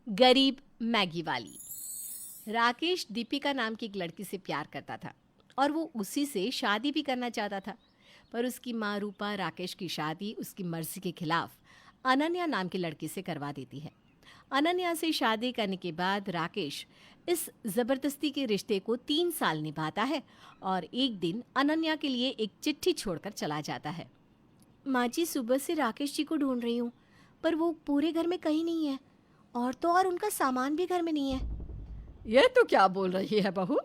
गरीब मैगी वाली। राकेश दीपिका नाम की एक लड़की से प्यार करता था और वो उसी से शादी भी करना चाहता था। पर उसकी माँ रूपा राकेश की शादी उसकी मर्जी के खिलाफ अनन्या नाम की लड़की से करवा देती है। अनन्या से शादी करने के बाद राकेश इस जबरदस्ती के रिश्ते को 3 साल निभाता है और एक दिन अनन्या के लिए एक चिट्ठी छोड़कर चला जाता है। माँ जी, सुबह से राकेश जी को ढूंढ रही हूँ, पर वो पूरे घर में कहीं नहीं है और तो और उनका सामान भी घर में नहीं है। ये तो क्या बोल रही है बहू?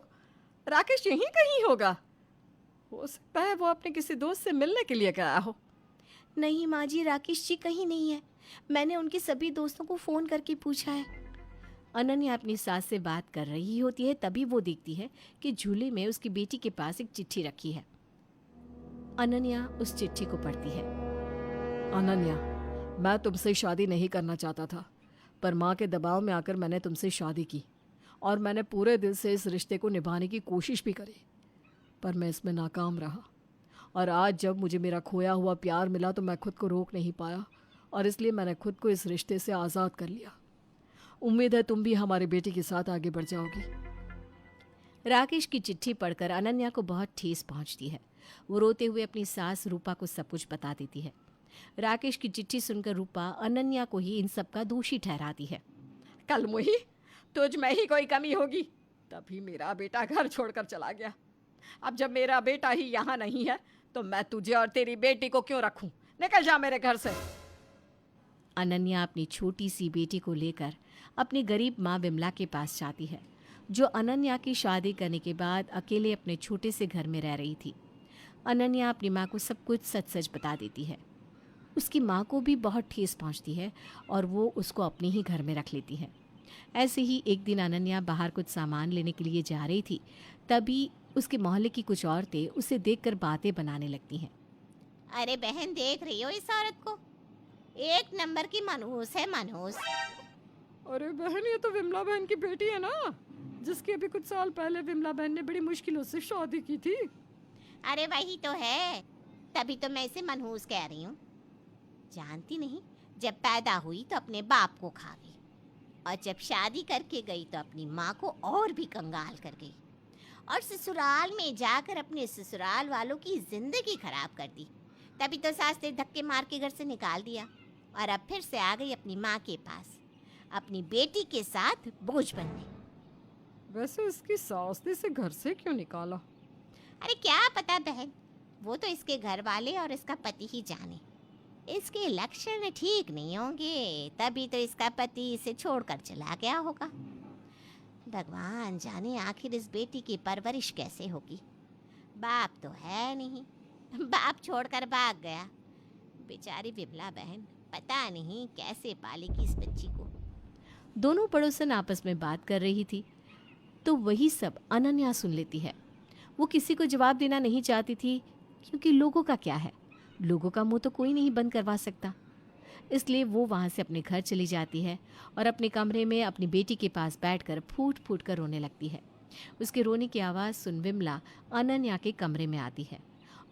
राकेश यहीं कहीं होगा। हो सकता है वो अपने किसी दोस्त से मिलने के लिए गया हो। नहीं माँ जी, राकेश जी कहीं नहीं है। मैंने उनके सभी दोस्तों को फ़ोन करके पूछा है। अनन्या अपनी सास से बात कर रही होती है, तभी वो देखती है कि झूले में उसकी बेटी के पास एक चिट्ठी रखी है। अनन्या उस चिट्ठी को पढ़ती है। अनन्या, मैं तुमसे शादी नहीं करना चाहता था, पर माँ के दबाव में आकर मैंने तुमसे शादी की और मैंने पूरे दिल से इस रिश्ते को निभाने की कोशिश भी करी, पर मैं इसमें नाकाम रहा। और आज जब मुझे मेरा खोया हुआ प्यार मिला तो मैं खुद को रोक नहीं पाया और इसलिए मैंने खुद को इस रिश्ते से आज़ाद कर लिया। उम्मीद है तुम भी हमारी बेटी के साथ आगे बढ़ जाओगी। राकेश की चिट्ठी पढ़कर अनन्या को बहुत ठेस पहुंचती है। वो रोते हुए अपनी सास रूपा को सब कुछ बता देती है। राकेश की चिट्ठी सुनकर रूपा अनन्या को ही इन सब का दोषी ठहराती है। कल मुही, तुझ में ही कोई कमी होगी, तभी मेरा बेटा घर छोड़कर चला गया। अब जब मेरा बेटा ही यहाँ नहीं है तो मैं तुझे और तेरी बेटी को क्यों रखूं? निकल जा मेरे घर से। अनन्या अपनी छोटी सी बेटी को लेकर अपनी गरीब माँ विमला के पास जाती है, जो अनन्या की शादी करने के बाद अकेले अपने छोटे से घर में रह रही थी। अनन्या अपनी माँ को सब कुछ सच सच बता देती है। उसकी माँ को भी बहुत ठेस पहुँचती है और वो उसको अपने ही घर में रख लेती है। ऐसे ही एक दिन अनन्या बाहर कुछ सामान लेने के लिए जा रही थी, तभी उसके मोहल्ले की कुछ औरतें उसे देखकर बातें बनाने लगती हैं। अरे बहन, देख रही हो इस औरत को? एक नंबर की मनहूस है, मनहूस। अरे बहन, ये तो विमला बहन की बेटी है ना, जिसकी अभी कुछ साल पहले विमला बहन ने बड़ी मुश्किलों से शादी की थी। अरे वही तो है, तभी तो मैं इसे मनहूस कह रही हूँ। जानती नहीं, जब पैदा हुई तो अपने बाप को खा गई और जब शादी करके गई तो अपनी माँ को और भी कंगाल कर गई और ससुराल में जाकर अपने ससुराल वालों की जिंदगी खराब कर दी। तभी तो सास ने धक्के मार के घर से निकाल दिया और अब फिर से आ गई अपनी माँ के पास, अपनी बेटी के साथ बोझ बनने। वैसे इसकी सास ने इसे घर से क्यों निकाला? अरे क्या पता बहन, वो तो इसके घर वाले और इसका पति ही जाने। इसके लक्षण ठीक नहीं होंगे, तभी तो इसका पति इसे छोड़कर चला गया होगा। भगवान जाने आखिर इस बेटी की परवरिश कैसे होगी। बाप तो है नहीं, बाप छोड़कर भाग गया। बेचारी विमला बहन पता नहीं कैसे पालेगी इस बच्ची को। दोनों पड़ोसन आपस में बात कर रही थी तो वही सब अनन्या सुन लेती है। वो किसी को जवाब देना नहीं चाहती थी, क्योंकि लोगों का क्या है, लोगों का मुंह तो कोई नहीं बंद करवा सकता। इसलिए वो वहाँ से अपने घर चली जाती है और अपने कमरे में अपनी बेटी के पास बैठकर फूट फूट कर रोने लगती है। उसके रोने की आवाज़ सुन विमला अनन्या के कमरे में आती है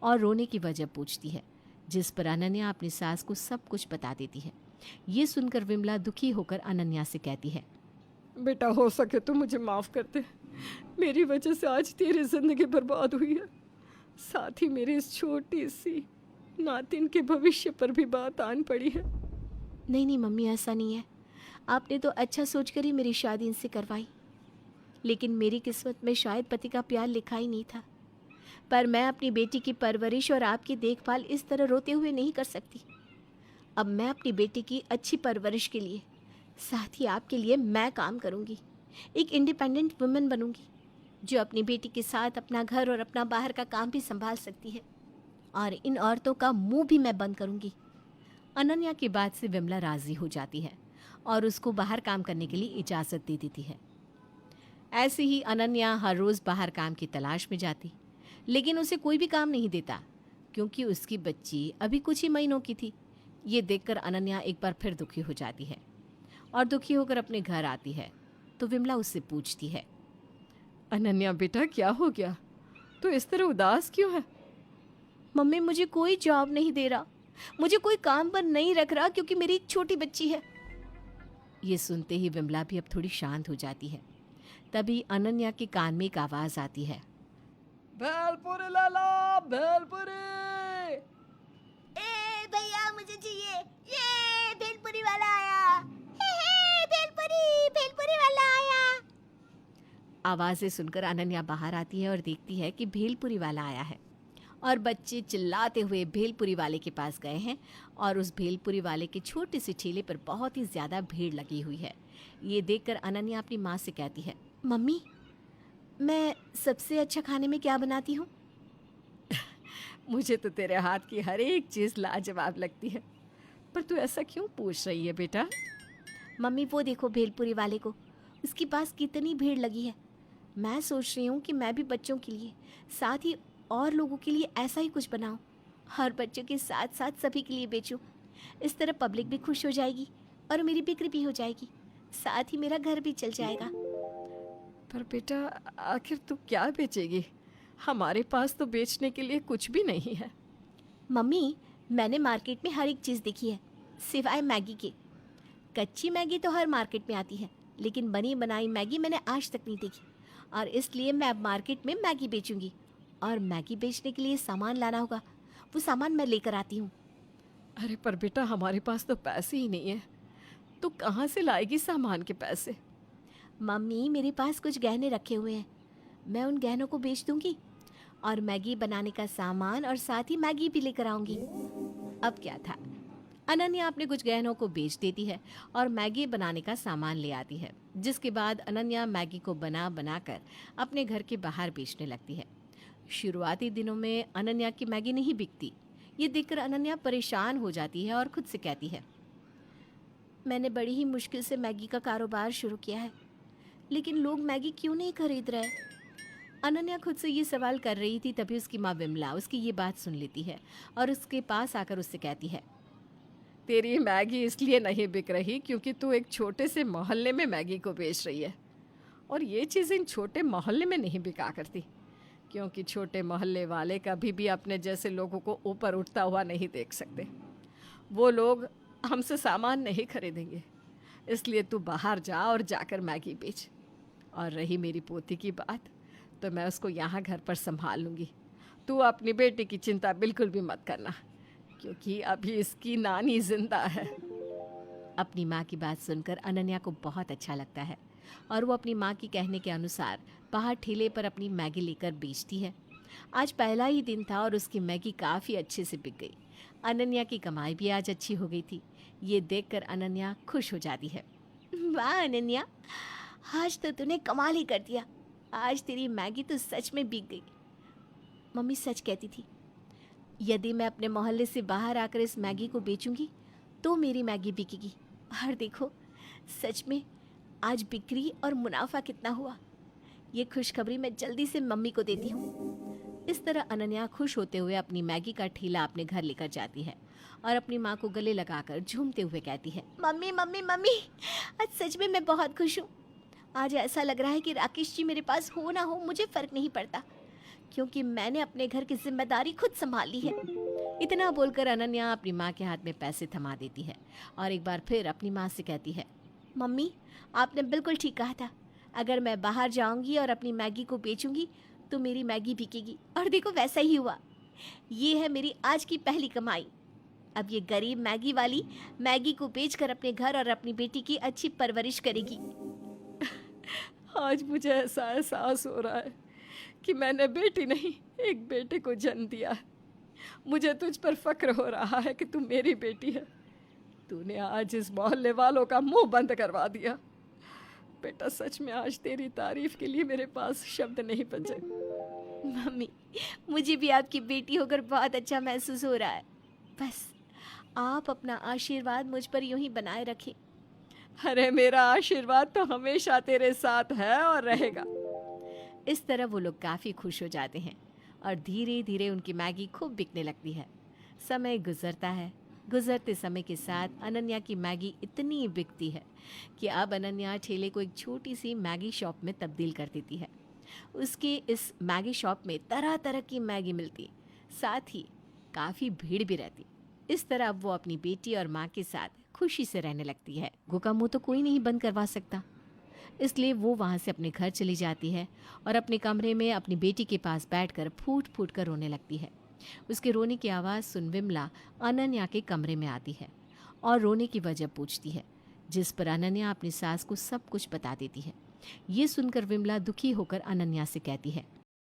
और रोने की वजह पूछती है, जिस पर अनन्या अपनी सास को सब कुछ बता देती है। ये सुनकर विमला दुखी होकर अनन्या से कहती है, बेटा, हो सके तो मुझे माफ़ कर दे। मेरी वजह से आज तेरी जिंदगी बर्बाद हुई है, साथ ही मेरी इस छोटी सी नातिन के भविष्य पर भी बात आन पड़ी है। नहीं नहीं मम्मी, ऐसा नहीं है। आपने तो अच्छा सोचकर ही मेरी शादी इनसे करवाई, लेकिन मेरी किस्मत में शायद पति का प्यार लिखा ही नहीं था। पर मैं अपनी बेटी की परवरिश और आपकी देखभाल इस तरह रोते हुए नहीं कर सकती। अब मैं अपनी बेटी की अच्छी परवरिश के लिए, साथ ही आपके लिए मैं काम करूंगी। एक इंडिपेंडेंट वुमेन बनूंगी, जो अपनी बेटी के साथ अपना घर और अपना बाहर का काम भी संभाल सकती है, और इन औरतों का मुंह भी मैं बंद करूंगी। अनन्या की बात से विमला राजी हो जाती है और उसको बाहर काम करने के लिए इजाज़त दे देती है। ऐसे ही अनन्या हर रोज़ बाहर काम की तलाश में जाती, लेकिन उसे कोई भी काम नहीं देता, क्योंकि उसकी बच्ची अभी कुछ ही महीनों की थी। ये देखकर अनन्या एक बार फिर दुखी हो जाती है और दुखी होकर अपने घर आती है तो विमला उससे पूछती है, अनन्या बेटा, क्या हो गया? तो इस तरह उदास क्यों है? मम्मी, मुझे कोई जॉब नहीं दे रहा, मुझे कोई काम पर नहीं रख रहा, क्योंकि मेरी एक छोटी बच्ची है। ये सुनते ही विमला भी अब थोड़ी शांत हो जाती है। तभी अनन्या के कान में एक आवाज़ आती है। भेलपुरी ले लो, भेलपुरी। ए भैया मुझे चाहिए, ये भेलपुरी वाला आया। हे भेलपुरी, भेलपुरी वाला आया। आवाज़ें सुनकर अनन्या बाहर आती है और देखती है कि भेलपुरी वाला आया है और बच्चे चिल्लाते हुए भेलपुरी वाले के पास गए हैं और उस भेलपुरी वाले के छोटे से ठेले पर बहुत ही ज़्यादा भीड़ लगी हुई है। ये देखकर अनन्या अपनी माँ से कहती है, मम्मी मैं सबसे अच्छा खाने में क्या बनाती हूँ? मुझे तो तेरे हाथ की हर एक चीज़ लाजवाब लगती है, पर तू ऐसा क्यों पूछ रही है बेटा? मम्मी वो देखो भेलपुरी वाले को, उसके पास कितनी भीड़ लगी है। मैं सोच रही हूँ कि मैं भी बच्चों के लिए साथ ही और लोगों के लिए ऐसा ही कुछ बनाऊँ, हर बच्चों के साथ साथ सभी के लिए बेचूँ। इस तरह पब्लिक भी खुश हो जाएगी और मेरी बिक्री भी हो जाएगी, साथ ही मेरा घर भी चल जाएगा। पर बेटा आखिर तू क्या बेचेगी? हमारे पास तो बेचने के लिए कुछ भी नहीं है। मम्मी मैंने मार्केट में हर एक चीज़ देखी है सिवाय मैगी के। कच्ची मैगी तो हर मार्केट में आती है, लेकिन बनी बनाई मैगी मैंने आज तक नहीं देखी, और इसलिए मैं अब मार्केट में मैगी बेचूंगी। और मैगी बेचने के लिए सामान लाना होगा, वो सामान मैं लेकर आती हूँ। अरे पर बेटा हमारे पास तो पैसे ही नहीं है, तू कहाँ से लाएगी सामान के पैसे? मम्मी मेरे पास कुछ गहने रखे हुए हैं, मैं उन गहनों को बेच दूंगी और मैगी बनाने का सामान और साथ ही मैगी भी लेकर आऊंगी। अब क्या था, अनन्या अपने कुछ गहनों को बेच देती है और मैगी बनाने का सामान ले आती है, जिसके बाद अनन्या मैगी को बना बना कर अपने घर के बाहर बेचने लगती है। शुरुआती दिनों में अनन्या की मैगी नहीं बिकती। ये देखकर अनन्या परेशान हो जाती है और खुद से कहती है, मैंने बड़ी ही मुश्किल से मैगी का कारोबार शुरू किया है, लेकिन लोग मैगी क्यों नहीं खरीद रहे? अनन्या खुद से ये सवाल कर रही थी, तभी उसकी माँ विमला उसकी ये बात सुन लेती है और उसके पास आकर उससे कहती है, तेरी मैगी इसलिए नहीं बिक रही क्योंकि तू एक छोटे से मोहल्ले में मैगी को बेच रही है, और ये चीज़ इन छोटे मोहल्ले में नहीं बिका करती, क्योंकि छोटे मोहल्ले वाले कभी भी अपने जैसे लोगों को ऊपर उठता हुआ नहीं देख सकते। वो लोग हमसे सामान नहीं खरीदेंगे, इसलिए तू बाहर जा और जाकर मैगी बेच। और रही मेरी पोती की बात, तो मैं उसको यहाँ घर पर संभाल लूँगी। तू अपनी बेटी की चिंता बिल्कुल भी मत करना, क्योंकि अभी इसकी नानी जिंदा है। अपनी माँ की बात सुनकर अनन्या को बहुत अच्छा लगता है और वो अपनी माँ की कहने के अनुसार बाहर ठेले पर अपनी मैगी लेकर बेचती है। आज पहला ही दिन था और उसकी मैगी काफ़ी अच्छे से बिक गई। अनन्या की कमाई भी आज अच्छी हो गई थी। ये देखकर अनन्या खुश हो जाती है। वाह अनन्या, आज तो तूने कमाल ही कर दिया, आज तेरी मैगी तो सच में बिक गई। मम्मी सच कहती थी, यदि मैं अपने मोहल्ले से बाहर आकर इस मैगी को बेचूंगी तो मेरी मैगी बिकेगी। और देखो सच में आज बिक्री और मुनाफा कितना हुआ। ये खुशखबरी मैं जल्दी से मम्मी को देती हूँ। इस तरह अनन्या खुश होते हुए अपनी मैगी का ठेला अपने घर लेकर जाती है और अपनी माँ को गले लगाकर झूमते हुए कहती है, मम्मी मम्मी मम्मी, आज सच में मैं बहुत खुश हूँ। आज ऐसा लग रहा है कि राकेश जी मेरे पास हो ना हो मुझे फ़र्क नहीं पड़ता, क्योंकि मैंने अपने घर की जिम्मेदारी खुद संभाल ली है। इतना बोलकर अनन्या अपनी माँ के हाथ में पैसे थमा देती है और एक बार फिर अपनी माँ से कहती है, मम्मी आपने बिल्कुल ठीक कहा था, अगर मैं बाहर जाऊंगी और अपनी मैगी को बेचूंगी तो मेरी मैगी बिकेगी। और देखो वैसा ही हुआ। ये है मेरी आज की पहली कमाई। अब ये गरीब मैगी वाली मैगी को बेचकर अपने घर और अपनी बेटी की अच्छी परवरिश करेगी। आज मुझे ऐसा एहसास हो रहा है कि मैंने बेटी नहीं एक बेटे को जन्म दिया है। मुझे तुझ पर फक्र हो रहा है कि तू मेरी बेटी है। तूने आज इस मोहल्ले वालों का मुंह बंद करवा दिया। बेटा सच में आज तेरी तारीफ के लिए मेरे पास शब्द नहीं बचे। मम्मी मुझे भी आपकी बेटी होकर बहुत अच्छा महसूस हो रहा है। बस आप अपना आशीर्वाद मुझ पर यूं ही बनाए रखें। अरे मेरा आशीर्वाद तो हमेशा तेरे साथ है और रहेगा। इस तरह वो लोग काफ़ी खुश हो जाते हैं और धीरे धीरे उनकी मैगी खूब बिकने लगती है। समय गुजरता है। गुजरते समय के साथ अनन्या की मैगी इतनी बिकती है कि अब अनन्या ठेले को एक छोटी सी मैगी शॉप में तब्दील कर देती है। उसकी इस मैगी शॉप में तरह तरह की मैगी मिलती, साथ ही काफ़ी भीड़ भी रहती। इस तरह अब वो अपनी बेटी और माँ के साथ खुशी से रहने लगती है। गो का मुंह तो कोई नहीं बंद करवा सकता, इसलिए वो वहाँ से अपने घर चली जाती है और अपने कमरे में अपनी बेटी के पास बैठकर फूट फूट कर रोने लगती है। उसके रोने की आवाज़ सुन विमला अनन्या के कमरे में आती है और रोने की वजह पूछती है, जिस पर अनन्या अपनी सास को सब कुछ बता देती है। ये सुनकर विमला दुखी होकर अनन्या से कहती है,